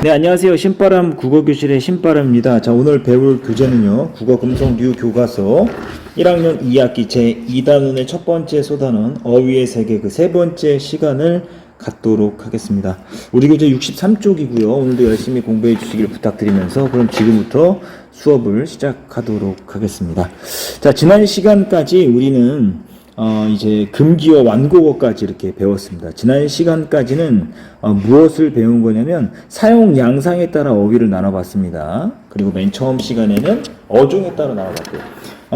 네, 안녕하세요. 신바람 국어교실의 신바람입니다. 자, 오늘 배울 교재는요, 국어 금성류 교과서 1학년 2학기 제2단원의 첫 번째 소단원 어휘의 세계 그 세 번째 시간을 갖도록 하겠습니다. 우리 교재 63쪽이고요. 오늘도 열심히 공부해 주시길 부탁드리면서 그럼 지금부터 수업을 시작하도록 하겠습니다. 자, 지난 시간까지 우리는 이제 금기어 완고어까지 이렇게 배웠습니다. 지난 시간까지는 무엇을 배운 거냐면 사용 양상에 따라 어휘를 나눠봤습니다. 그리고 맨 처음 시간에는 어종에 따라 나눠봤고요.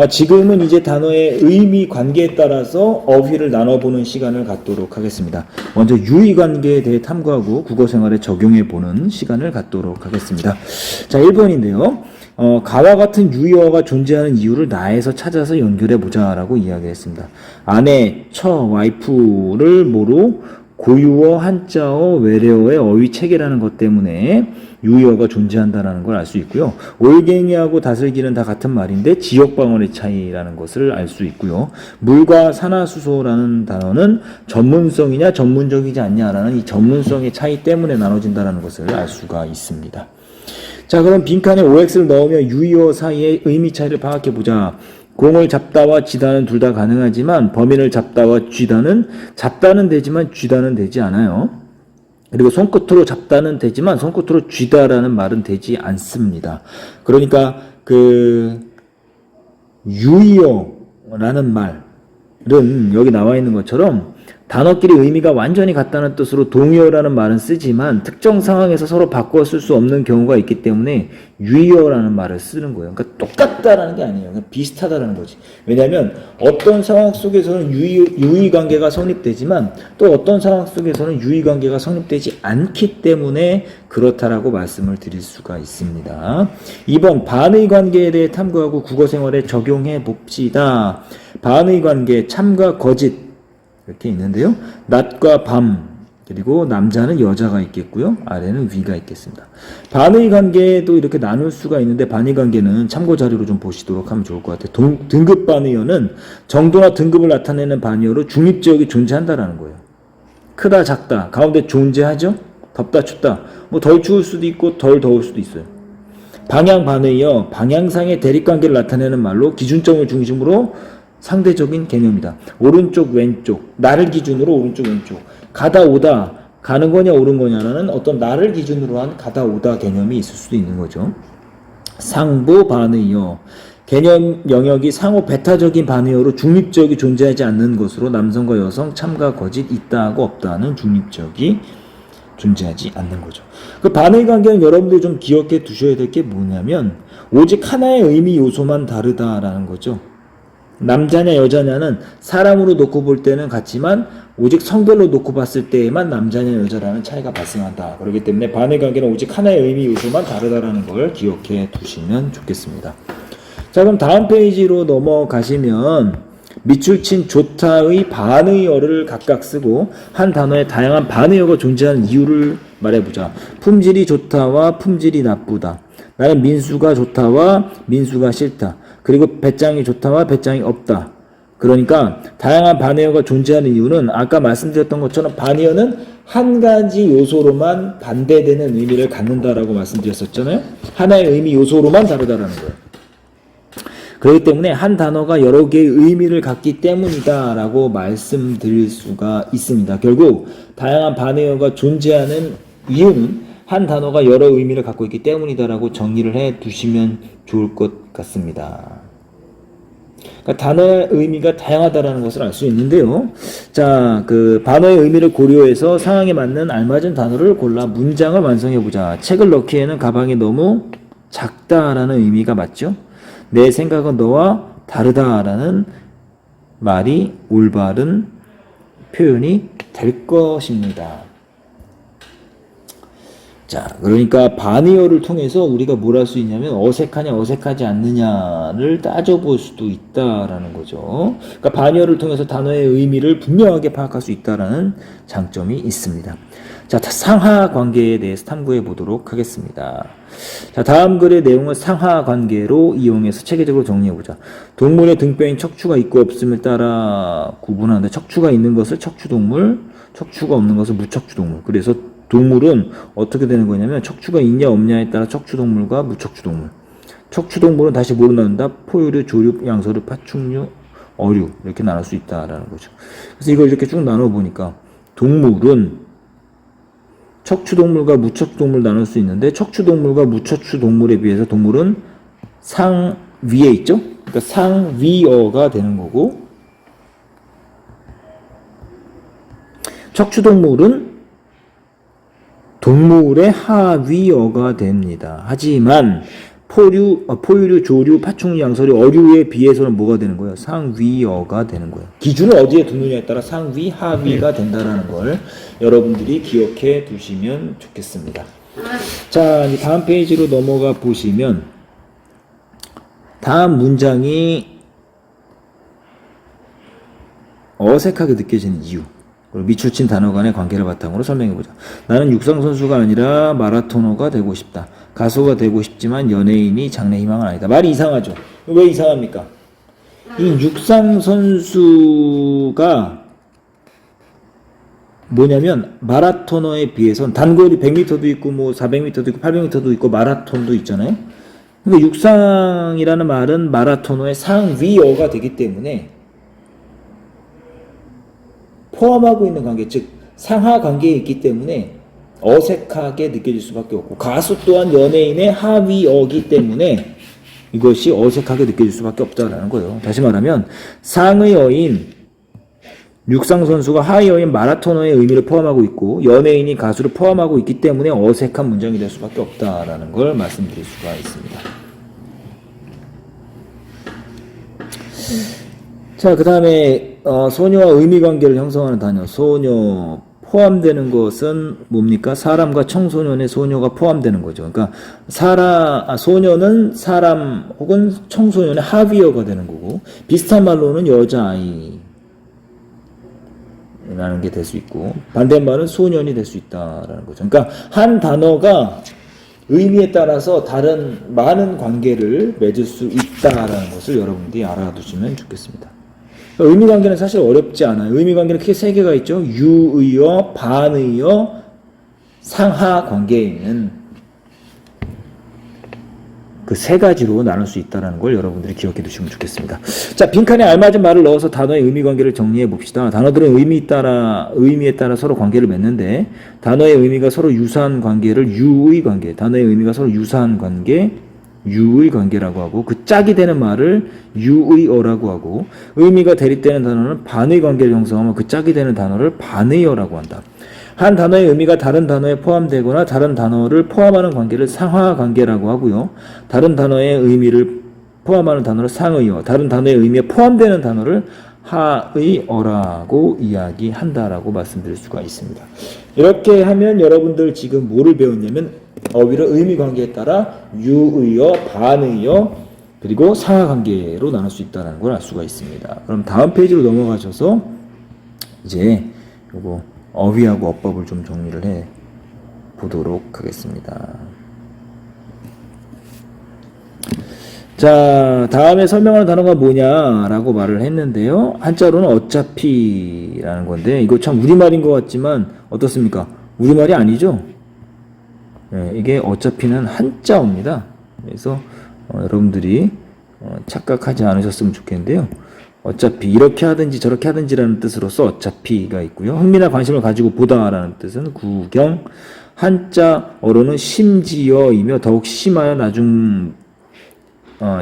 지금은 이제 단어의 의미 관계에 따라서 어휘를 나눠보는 시간을 갖도록 하겠습니다. 먼저 유의 관계에 대해 탐구하고 국어 생활에 적용해보는 시간을 갖도록 하겠습니다. 자, 1번인데요. 가와 같은 유의어가 존재하는 이유를 나에서 찾아서 연결해보자 라고 이야기했습니다. 아내, 처, 와이프를 모로 고유어, 한자어, 외래어의 어휘 체계라는 것 때문에 유의어가 존재한다는 걸 알 수 있고요. 올갱이하고 다슬기는 다 같은 말인데 지역 방언의 차이라는 것을 알 수 있고요. 물과 산하수소라는 단어는 전문성이냐 전문적이지 않냐라는 이 전문성의 차이 때문에 나눠진다는 것을 알 수가 있습니다. 자, 그럼 빈칸에 OX를 넣으며 유의어 사이의 의미 차이를 파악해보자. 공을 잡다와 쥐다는 둘 다 가능하지만 범인을 잡다와 쥐다는 잡다는 되지만 쥐다는 되지 않아요. 그리고 손끝으로 잡다는 되지만 손끝으로 쥐다라는 말은 되지 않습니다. 그러니까 유의어라는 말은 여기 나와 있는 것처럼 단어끼리 의미가 완전히 같다는 뜻으로 동의어라는 말은 쓰지만 특정 상황에서 서로 바꿔 쓸 수 없는 경우가 있기 때문에 유의어라는 말을 쓰는 거예요. 그러니까 똑같다라는 게 아니에요. 그냥 비슷하다라는 거지. 왜냐하면 어떤 상황 속에서는 유의 관계가 성립되지만 또 어떤 상황 속에서는 유의 관계가 성립되지 않기 때문에 그렇다라고 말씀을 드릴 수가 있습니다. 2번 반의 관계에 대해 탐구하고 국어 생활에 적용해 봅시다. 반의 관계 참과 거짓 이렇게 있는데요. 낮과 밤, 그리고 남자는 여자가 있겠고요. 아래는 위가 있겠습니다. 반의 관계도 이렇게 나눌 수가 있는데 반의 관계는 참고 자료로 좀 보시도록 하면 좋을 것 같아요. 등급 반의어는 정도나 등급을 나타내는 반의어로 중립지역이 존재한다라는 거예요. 크다, 작다, 가운데 존재하죠? 덥다, 춥다. 뭐 덜 추울 수도 있고 덜 더울 수도 있어요. 방향 반의어, 방향상의 대립관계를 나타내는 말로 기준점을 중심으로 상대적인 개념이다. 오른쪽 왼쪽 나를 기준으로 오른쪽 왼쪽 가다 오다 가는 거냐 오른 거냐라는 어떤 나를 기준으로 한 가다 오다 개념이 있을 수도 있는 거죠. 상보 반의어 개념 영역이 상호 배타적인 반의어로 중립적이 존재하지 않는 것으로 남성과 여성 참과 거짓 있다하고 없다는 중립적이 존재하지 않는 거죠. 그 반의 관계는 여러분들이 좀 기억해 두셔야 될 게 뭐냐면 오직 하나의 의미 요소만 다르다라는 거죠. 남자냐 여자냐는 사람으로 놓고 볼 때는 같지만 오직 성별로 놓고 봤을 때에만 남자냐 여자라는 차이가 발생한다. 그렇기 때문에 반의 관계는 오직 하나의 의미 요소만 다르다라는 걸 기억해 두시면 좋겠습니다. 자, 그럼 다음 페이지로 넘어가시면 밑줄 친 좋다의 반의어를 각각 쓰고 한 단어에 다양한 반의어가 존재하는 이유를 말해보자. 품질이 좋다와 품질이 나쁘다. 나는 민수가 좋다와 민수가 싫다. 그리고 배짱이 좋다와 배짱이 없다. 그러니까 다양한 반의어가 존재하는 이유는 아까 말씀드렸던 것처럼 반의어는 한 가지 요소로만 반대되는 의미를 갖는다라고 말씀드렸었잖아요. 하나의 의미 요소로만 다르다라는 거예요. 그렇기 때문에 한 단어가 여러 개의 의미를 갖기 때문이다라고 말씀드릴 수가 있습니다. 결국 다양한 반의어가 존재하는 이유는 한 단어가 여러 의미를 갖고 있기 때문이다라고 정리를 해 두시면 좋을 것 같습니다. 그러니까 단어의 의미가 다양하다라는 것을 알 수 있는데요. 자, 그 반어의 의미를 고려해서 상황에 맞는 알맞은 단어를 골라 문장을 완성해보자. 책을 넣기에는 가방이 너무 작다라는 의미가 맞죠? 내 생각은 너와 다르다라는 말이 올바른 표현이 될 것입니다. 자, 그러니까 반의어를 통해서 우리가 뭘 할 수 있냐면 어색하냐 어색하지 않느냐를 따져볼 수도 있다라는 거죠. 그러니까 반의어를 통해서 단어의 의미를 분명하게 파악할 수 있다라는 장점이 있습니다. 자, 상하 관계에 대해서 탐구해 보도록 하겠습니다. 자, 다음 글의 내용은 상하 관계로 이용해서 체계적으로 정리해 보자. 동물의 등뼈인 척추가 있고 없음을 따라 구분하는데 척추가 있는 것을 척추동물, 척추가 없는 것을 무척추동물. 그래서 동물은 어떻게 되는 거냐면 척추가 있냐 없냐에 따라 척추동물과 무척추동물. 척추동물은 다시 뭐로 나눈다? 포유류, 조류, 양서류, 파충류, 어류 이렇게 나눌 수 있다라는 거죠. 그래서 이걸 이렇게 쭉 나눠 보니까 동물은 척추동물과 무척추동물 나눌 수 있는데 척추동물과 무척추동물에 비해서 동물은 상위에 있죠. 그러니까 상위어가 되는 거고 척추동물은 동물의 하위어가 됩니다. 하지만 포유류, 조류, 파충류, 양서류, 어류에 비해서는 뭐가 되는 거예요? 상위어가 되는 거예요. 기준을 어디에 두느냐에 따라 상위, 하위가 된다는 걸 여러분들이 기억해 두시면 좋겠습니다. 자, 이제 다음 페이지로 넘어가 보시면 다음 문장이 어색하게 느껴지는 이유 그리고 밑줄친 단어 간의 관계를 바탕으로 설명해보자. 나는 육상선수가 아니라 마라토너가 되고 싶다. 가수가 되고 싶지만 연예인이 장래 희망은 아니다. 말이 이상하죠? 왜 이상합니까? 이 육상선수가 뭐냐면 마라토너에 비해서는 단거리 100m도 있고 뭐 400m도 있고 800m도 있고 마라톤도 있잖아요. 근데 육상이라는 말은 마라토너의 상위어가 되기 때문에 포함하고 있는 관계, 즉 상하 관계에 있기 때문에 어색하게 느껴질 수밖에 없고 가수 또한 연예인의 하위어기 때문에 이것이 어색하게 느껴질 수밖에 없다라는 거예요. 다시 말하면 상의어인 육상선수가 하위어인 마라토너의 의미를 포함하고 있고 연예인이 가수를 포함하고 있기 때문에 어색한 문장이 될 수밖에 없다라는 걸 말씀드릴 수가 있습니다. 자, 그 다음에 소녀와 의미관계를 형성하는 단어 소녀 포함되는 것은 뭡니까? 사람과 청소년의 소녀가 포함되는 거죠. 그러니까 소녀는 사람 혹은 청소년의 하위어가 되는 거고 비슷한 말로는 여자아이 라는 게 될 수 있고 반대말은 소년이 될 수 있다라는 거죠. 그러니까 한 단어가 의미에 따라서 다른 많은 관계를 맺을 수 있다라는 것을 여러분들이 알아두시면 좋겠습니다. 의미관계는 사실 어렵지 않아요. 의미관계는 크게 세 개가 있죠. 유의어, 반의어, 상하관계에 있는 그 세 가지로 나눌 수 있다는 걸 여러분들이 기억해 두시면 좋겠습니다. 자, 빈칸에 알맞은 말을 넣어서 단어의 의미관계를 정리해 봅시다. 단어들은 의미에 따라 서로 관계를 맺는데 단어의 의미가 서로 유사한 관계를 유의관계, 단어의 의미가 서로 유사한 관계, 유의관계라고 하고 그 짝이 되는 말을 유의어라고 하고 의미가 대립되는 단어는 반의관계를 형성하면 그 짝이 되는 단어를 반의어라고 한다. 한 단어의 의미가 다른 단어에 포함되거나 다른 단어를 포함하는 관계를 상하관계라고 하고요. 다른 단어의 의미를 포함하는 단어를 상의어, 다른 단어의 의미에 포함되는 단어를 하의어라고 이야기한다라고 말씀드릴 수가 있습니다. 이렇게 하면 여러분들 지금 뭐를 배웠냐면 어휘를 의미관계에 따라 유의어, 반의어, 그리고 상하관계로 나눌 수 있다는 걸 알 수가 있습니다. 그럼 다음 페이지로 넘어가셔서 이제 요거 어휘하고 어법을 좀 정리를 해 보도록 하겠습니다. 자, 다음에 설명하는 단어가 뭐냐라고 말을 했는데요. 한자로는 어차피라는 건데 이거 참 우리말인 것 같지만 어떻습니까? 우리말이 아니죠? 네, 이게 어차피는 한자어입니다. 그래서 여러분들이 착각하지 않으셨으면 좋겠는데요. 어차피 이렇게 하든지 저렇게 하든지라는 뜻으로서 어차피가 있고요. 흥미나 관심을 가지고 보다라는 뜻은 구경, 한자어로는 심지어이며 더욱 심하여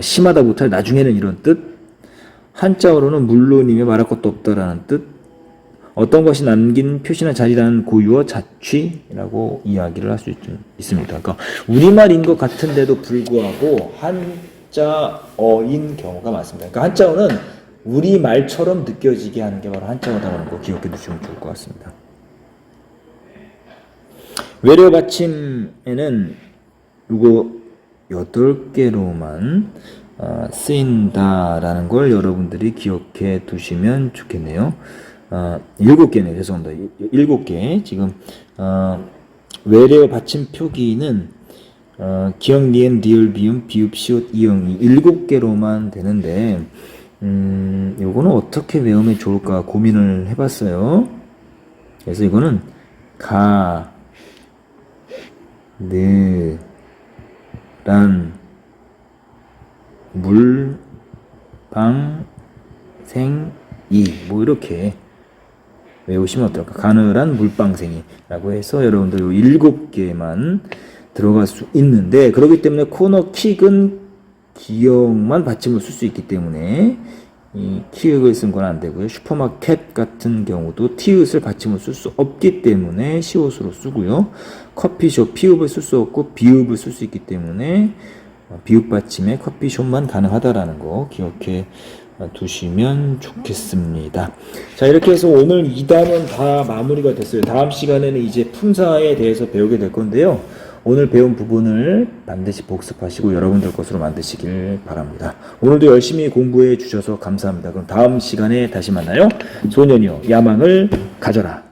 심하다 못할 나중에는 이런 뜻, 한자어로는 물론이며 말할 것도 없다라는 뜻, 어떤 것이 남긴 표시나 자리라는 고유어 자취라고 이야기를 할 수 있습니다. 그러니까 우리말인 것 같은데도 불구하고 한자어인 경우가 많습니다. 그러니까 한자어는 우리말처럼 느껴지게 하는 게 바로 한자어다라는 거 기억해 두시면 좋을 것 같습니다. 외래 받침에는 이거 8개로만 쓰인다라는 걸 여러분들이 기억해 두시면 좋겠네요. 7개네요. 죄송합니다. 7개. 지금 외래어 받침 표기는 기역, 니은, 리을, 비음, 비읍, 시옷, 이응이 7개로만 되는데 요거는 어떻게 외우면 좋을까 고민을 해봤어요. 그래서 이거는 가, 느란 물방생이 뭐 이렇게 외우시면 어떨까? 가느란 물방생이라고 해서 여러분들 요 7개만 들어갈 수 있는데, 그렇기 때문에 코너킥은 기역만 받침을 쓸 수 있기 때문에 이 키읔을 쓴 건 안 되고요. 슈퍼마켓 같은 경우도 티읕을 받침을 쓸 수 없기 때문에 시옷으로 쓰고요. 커피숍 피읍을 쓸 수 없고 비읍을 쓸 수 있기 때문에 비읍 받침에 커피숍만 가능하다라는 거 기억해 두시면 좋겠습니다. 자, 이렇게 해서 오늘 2단은 다 마무리가 됐어요. 다음 시간에는 이제 품사에 대해서 배우게 될 건데요. 오늘 배운 부분을 반드시 복습하시고 여러분들 것으로 만드시길 바랍니다. 오늘도 열심히 공부해 주셔서 감사합니다. 그럼 다음 시간에 다시 만나요. 소년이여 야망을 가져라.